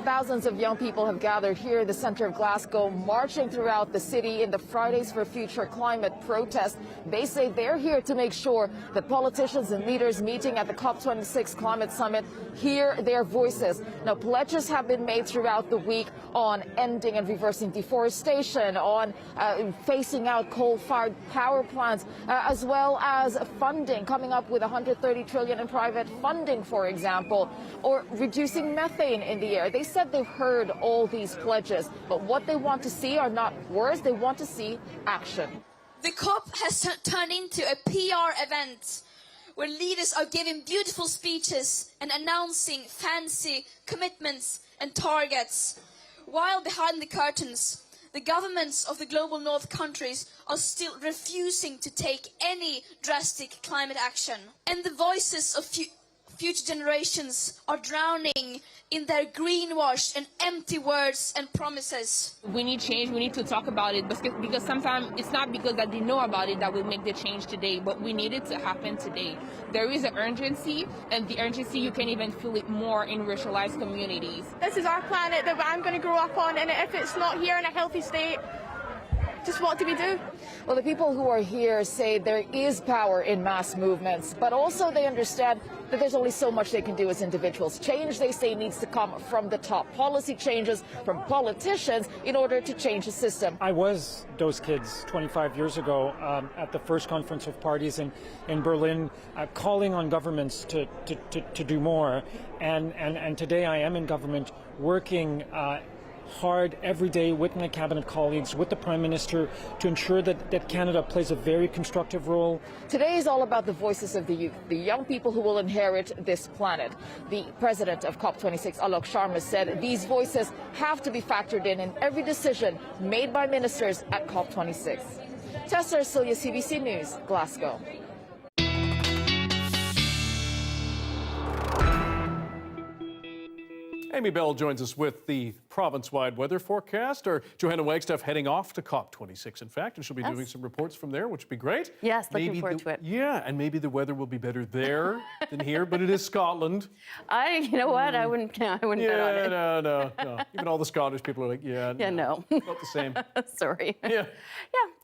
Thousands of young people have gathered here in the center of Glasgow, marching throughout the city in the Fridays for Future climate protest. They say they're here to make sure that politicians and leaders meeting at the COP26 climate summit hear their voices. Now, pledges have been made throughout the week on ending and reversing deforestation, on phasing out coal-fired power plants, as well as funding, coming up with $130 trillion in private funding, for example, or reducing methane in the air. They said they've heard all these pledges, but what they want to see are not words, they want to see action. The COP has turned into a PR event where leaders are giving beautiful speeches and announcing fancy commitments and targets, while behind the curtains, the governments of the global north countries are still refusing to take any drastic climate action. And the voices of future generations are drowning in their greenwash and empty words and promises. We need change, we need to talk about it, because sometimes it's not because that they know about it that will make the change today, but we need it to happen today. There is an urgency, and the urgency, you can even feel it more in racialized communities. This is our planet that I'm going to grow up on, and if it's not here in a healthy state, just what do we do? Well, the people who are here say there is power in mass movements, but also they understand that there's only so much they can do as individuals. Change, they say, needs to come from the top. Policy changes from politicians in order to change the system. I was those kids 25 years ago at the first conference of parties in Berlin, calling on governments to do more. And today I am in government working hard every day with my cabinet colleagues, with the Prime Minister, to ensure that Canada plays a very constructive role. Today is all about the voices of the youth, the young people who will inherit this planet. The president of COP26, Alok Sharma, said these voices have to be factored in every decision made by ministers at COP26. Tessa Arcilia, CBC News, Glasgow. Amy Bell joins us with the province-wide weather forecast, or Johanna Wagstaff heading off to COP26, in fact, and she'll be doing some reports from there, which would be great. Yes, looking forward to it. Yeah, and maybe the weather will be better there than here, but it is Scotland. You know what? I wouldn't bet on it. No. Even all the Scottish people are like, no. Not the same. Sorry. Yeah,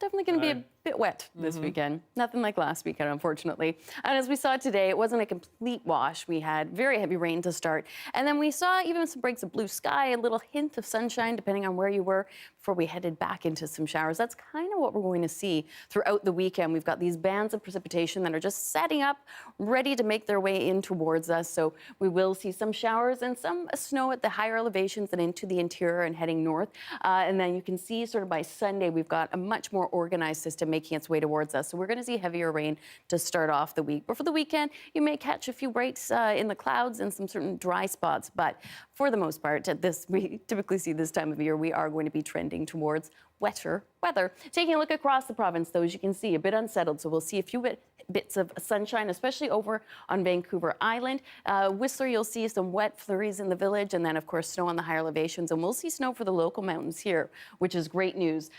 definitely going to be a bit wet this weekend. Nothing like last weekend, unfortunately. And as we saw today, it wasn't a complete wash. We had very heavy rain to start, and then we saw even some breaks of blue sky, a little hint of sunshine, depending on where you were, before we headed back into some showers. That's kind of what we're going to see throughout the weekend. We've got these bands of precipitation that are just setting up, ready to make their way in towards us. So we will see some showers and some snow at the higher elevations and into the interior and heading north. And then you can see sort of by Sunday, we've got a much more organized system making its way towards us. So we're going to see heavier rain to start off the week. But for the weekend, you may catch a few breaks in the clouds and some certain dry spots. But for the most part, we typically see this time of year, we are going to be trending towards wetter weather. Taking a look across the province, though, as you can see, a bit unsettled. So we'll see a few bits of sunshine, especially over on Vancouver Island. Whistler, you'll see some wet flurries in the village, and then, of course, snow on the higher elevations. And we'll see snow for the local mountains here, which is great news.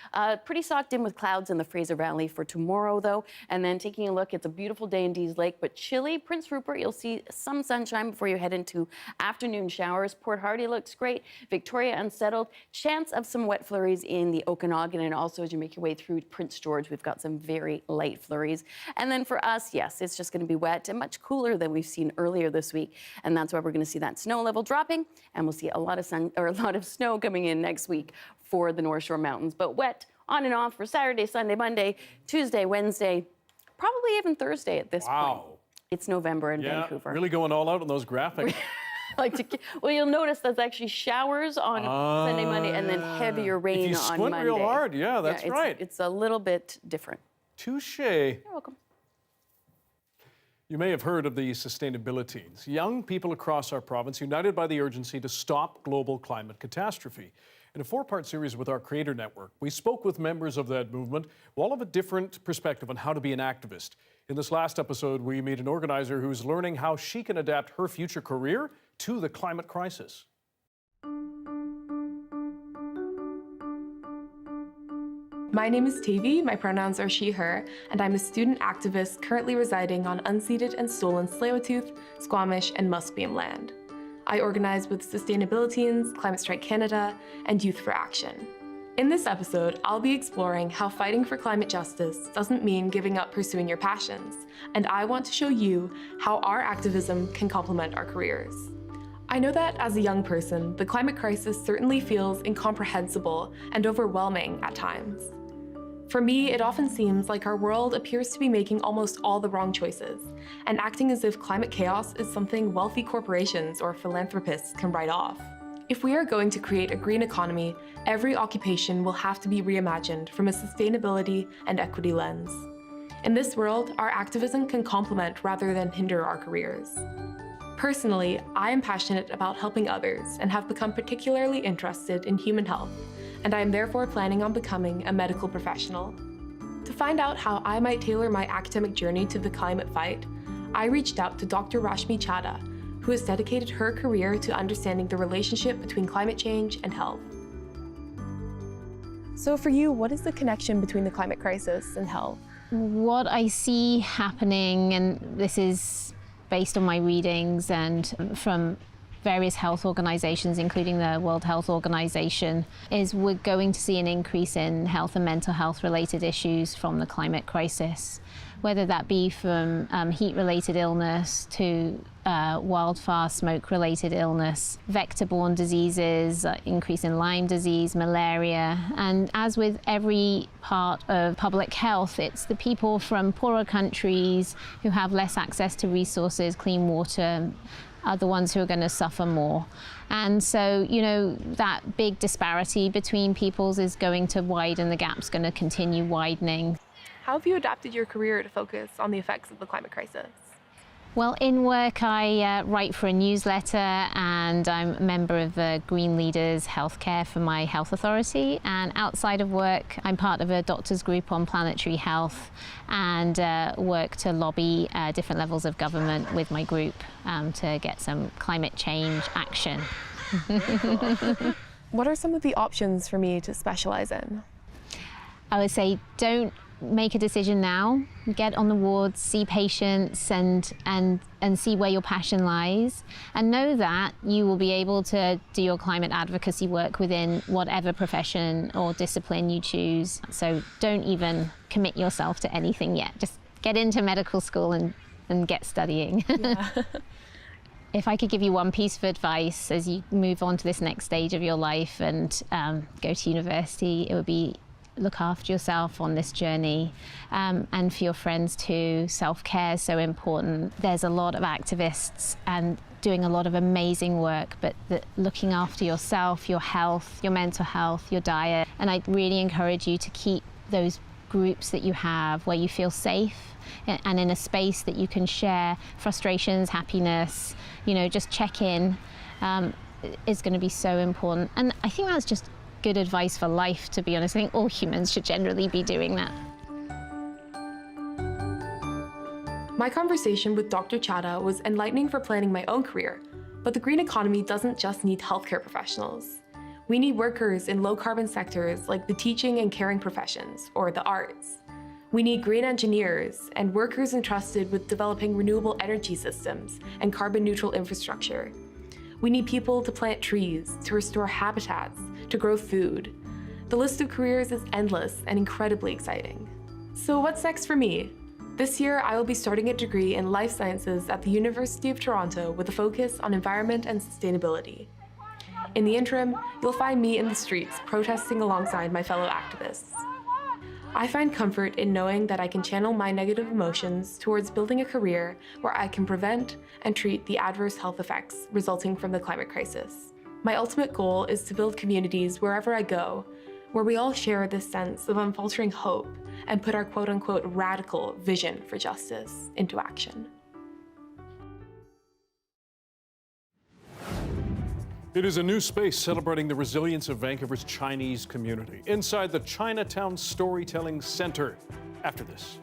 Pretty socked in with clouds in the Fraser Valley for tomorrow, though. And then taking a look, it's a beautiful day in Dease Lake, but chilly. Prince Rupert, you'll see some sunshine before you head into afternoon showers. Port Hardy looks great. Victoria unsettled. Chance of some wet flurries in the Okanagan, and also as you make your way through Prince George, we've got some very light flurries. And then for us, yes, it's just going to be wet and much cooler than we've seen earlier this week. And that's why we're going to see that snow level dropping, and we'll see a lot of sun or a lot of snow coming in next week for the North Shore Mountains. But wet on and off for Saturday, Sunday, Monday, Tuesday, Wednesday, probably even Thursday at this point. It's November in Vancouver. Really going all out on those graphics. Well, you'll notice that's actually showers on Sunday, Monday, and then heavier rain on Monday. If you squint real hard, yeah, that's right. It's a little bit different. Touche. You're welcome. You may have heard of the sustainabilities. Young people across our province united by the urgency to stop global climate catastrophe. In a 4-part series with our Creator Network, we spoke with members of that movement who all have a different perspective on how to be an activist. In this last episode, we meet an organizer who's learning how she can adapt her future career to the climate crisis. My name is Tavi, my pronouns are she, her, and I'm a student activist currently residing on unceded and stolen Tsleil-Waututh, Squamish, and Musqueam land. I organize with Sustainabiliteans, Climate Strike Canada, and Youth for Action. In this episode, I'll be exploring how fighting for climate justice doesn't mean giving up pursuing your passions, and I want to show you how our activism can complement our careers. I know that as a young person, the climate crisis certainly feels incomprehensible and overwhelming at times. For me, it often seems like our world appears to be making almost all the wrong choices and acting as if climate chaos is something wealthy corporations or philanthropists can write off. If we are going to create a green economy, every occupation will have to be reimagined from a sustainability and equity lens. In this world, our activism can complement rather than hinder our careers. Personally, I am passionate about helping others and have become particularly interested in human health, and I am therefore planning on becoming a medical professional. To find out how I might tailor my academic journey to the climate fight, I reached out to Dr. Rashmi Chadha, who has dedicated her career to understanding the relationship between climate change and health. So for you, what is the connection between the climate crisis and health? What I see happening, and this is based on my readings and from various health organizations, including the World Health Organization, is we're going to see an increase in health and mental health related issues from the climate crisis, whether that be from heat-related illness to wildfire smoke-related illness, vector-borne diseases, increase in Lyme disease, malaria. And as with every part of public health, it's the people from poorer countries who have less access to resources, clean water, are the ones who are going to suffer more. And so, you know, that big disparity between peoples is going to widen, the gap's going to continue widening. How have you adapted your career to focus on the effects of the climate crisis? Well, in work, I write for a newsletter, and I'm a member of the Green Leaders Healthcare for my health authority. And outside of work, I'm part of a doctors group on planetary health and work to lobby different levels of government with my group to get some climate change action. What are some of the options for me to specialize in? I would say don't make a decision now. Get on the wards, see patients, and see where your passion lies, and know that you will be able to do your climate advocacy work within whatever profession or discipline you choose. So don't even commit yourself to anything yet. Just get into medical school and get studying. Yeah. If I could give you one piece of advice as you move on to this next stage of your life and go to university, it would be look after yourself on this journey, and for your friends too. Self-care is so important. There's a lot of activists and doing a lot of amazing work, but looking after yourself, your health, your mental health, your diet. And I really encourage you to keep those groups that you have where you feel safe and in a space that you can share frustrations, happiness, you know, just check in is going to be so important. And I think that's just good advice for life, to be honest. I think all humans should generally be doing that. My conversation with Dr. Chadha was enlightening for planning my own career, but the green economy doesn't just need healthcare professionals. We need workers in low-carbon sectors like the teaching and caring professions, or the arts. We need green engineers and workers entrusted with developing renewable energy systems and carbon-neutral infrastructure. We need people to plant trees, to restore habitats, to grow food. The list of careers is endless and incredibly exciting. So what's next for me? This year, I will be starting a degree in life sciences at the University of Toronto with a focus on environment and sustainability. In the interim, you'll find me in the streets protesting alongside my fellow activists. I find comfort in knowing that I can channel my negative emotions towards building a career where I can prevent and treat the adverse health effects resulting from the climate crisis. My ultimate goal is to build communities wherever I go, where we all share this sense of unfaltering hope and put our quote-unquote radical vision for justice into action. It is a new space celebrating the resilience of Vancouver's Chinese community inside the Chinatown Storytelling Center. After this.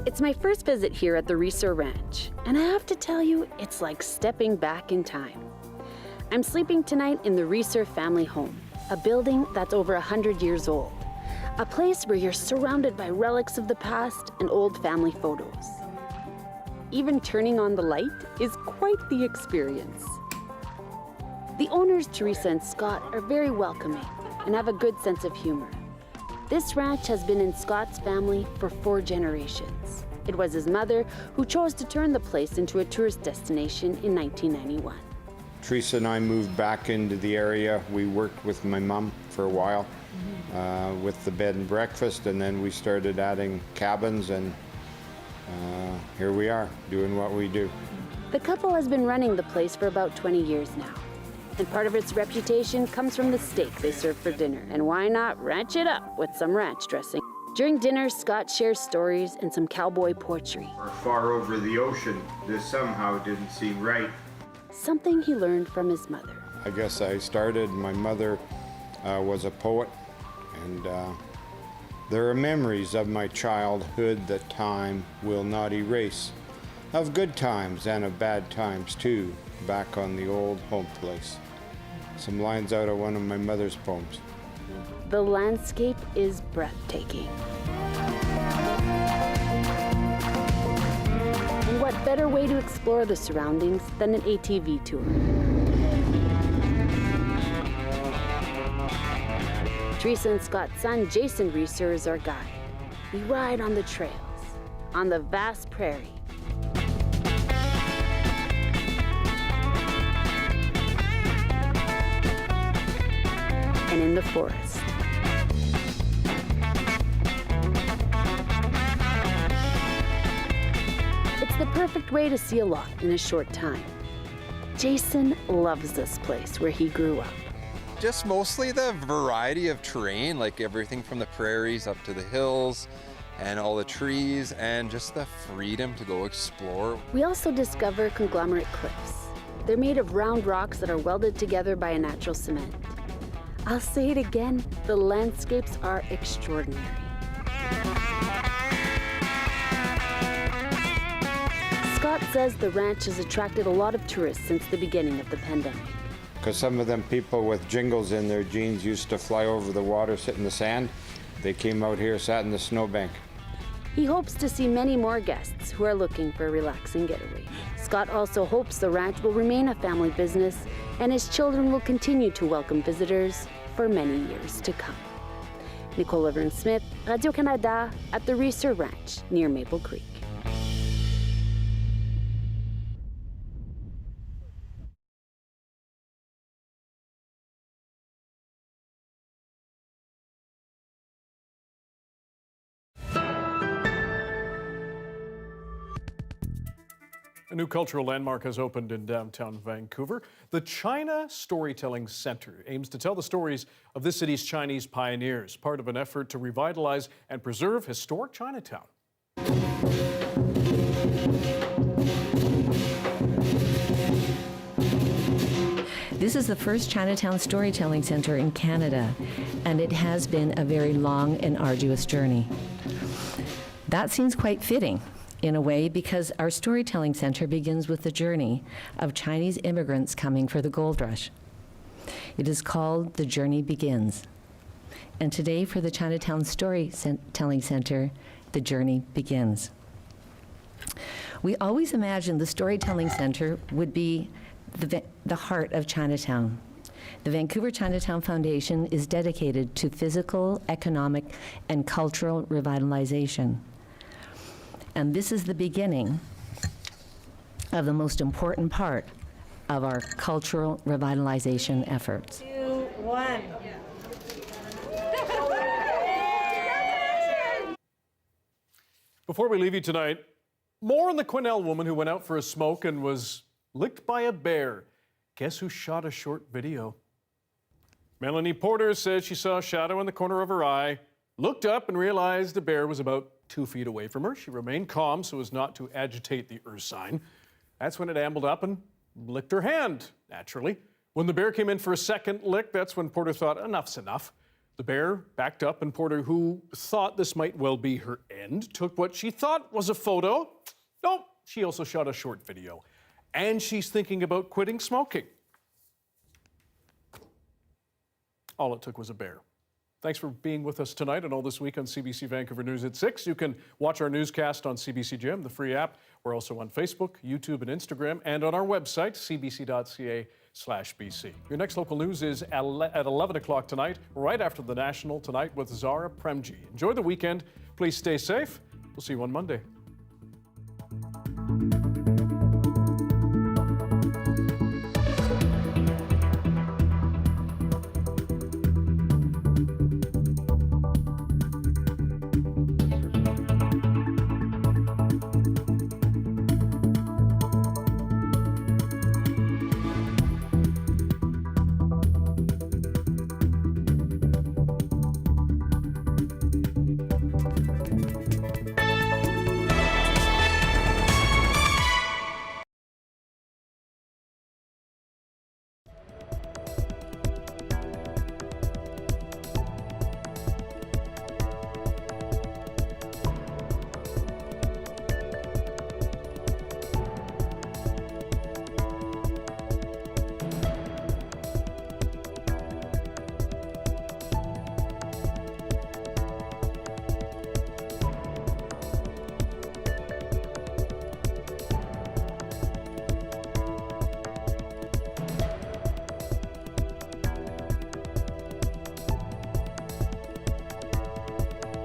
It's my first visit here at the Reser Ranch, and I have to tell you, it's like stepping back in time. I'm sleeping tonight in the Reser family home, a building that's over 100 years old, a place where you're surrounded by relics of the past and old family photos. Even turning on the light is quite the experience. The owners, Teresa and Scott, are very welcoming and have a good sense of humor. This ranch has been in Scott's family for 4 generations. It was his mother who chose to turn the place into a tourist destination in 1991. Teresa and I moved back into the area. We worked with my mom for a while with the bed and breakfast, and then we started adding cabins, and here we are doing what we do. The couple has been running the place for about 20 years now. And part of its reputation comes from the steak they serve for dinner. And why not ranch it up with some ranch dressing? During dinner, Scott shares stories and some cowboy poetry. Far over the ocean, this somehow didn't seem right. Something he learned from his mother. I guess I started, my mother was a poet, and there are memories of my childhood that time will not erase. Of good times and of bad times too, back on the old home place. Some lines out of one of my mother's poems. The landscape is breathtaking. And what better way to explore the surroundings than an ATV tour? Teresa and Scott's son, Jason Reser, is our guide. We ride on the trails, on the vast prairie, and in the forest. It's the perfect way to see a lot in a short time. Jason loves this place where he grew up. Just mostly the variety of terrain, like everything from the prairies up to the hills and all the trees, and just the freedom to go explore. We also discover conglomerate cliffs. They're made of round rocks that are welded together by a natural cement. I'll say it again, the landscapes are extraordinary. Scott says the ranch has attracted a lot of tourists since the beginning of the pandemic. Because some of them people with jingles in their jeans used to fly over the water, sit in the sand. They came out here, sat in the snowbank. He hopes to see many more guests who are looking for a relaxing getaway. Scott also hopes the ranch will remain a family business and his children will continue to welcome visitors for many years to come. Nicole Everett-Smith, Radio-Canada at the Reser Ranch near Maple Creek. A new cultural landmark has opened in downtown Vancouver. The China Storytelling Center aims to tell the stories of this city's Chinese pioneers, part of an effort to revitalize and preserve historic Chinatown. This is the first Chinatown Storytelling Center in Canada, and it has been a very long and arduous journey. That seems quite fitting, in a way, because our storytelling center begins with the journey of Chinese immigrants coming for the gold rush. It is called The Journey Begins. And today for the Chinatown Storytelling Center, the journey begins. We always imagined the Storytelling Center would be the heart of Chinatown. The Vancouver Chinatown Foundation is dedicated to physical, economic, and cultural revitalization. And this is the beginning of the most important part of our cultural revitalization efforts. 2, 1. Before we leave you tonight, more on the Quesnel woman who went out for a smoke and was licked by a bear. Guess who shot a short video? Melanie Porter says she saw a shadow in the corner of her eye, looked up and realized the bear was about 2 feet away from her. She remained calm so as not to agitate the sign. That's when it ambled up and licked her hand, naturally. When the bear came in for a second lick, that's when Porter thought, enough's enough. The bear backed up, and Porter, who thought this might well be her end, took what she thought was a photo. Nope, she also shot a short video. And she's thinking about quitting smoking. All it took was a bear. Thanks for being with us tonight and all this week on CBC Vancouver News at 6. You can watch our newscast on CBC Gym, the free app. We're also on Facebook, YouTube, and Instagram, and on our website, cbc.ca/BC. Your next local news is at 11 o'clock tonight, right after the National Tonight with Zara Premji. Enjoy the weekend. Please stay safe. We'll see you on Monday.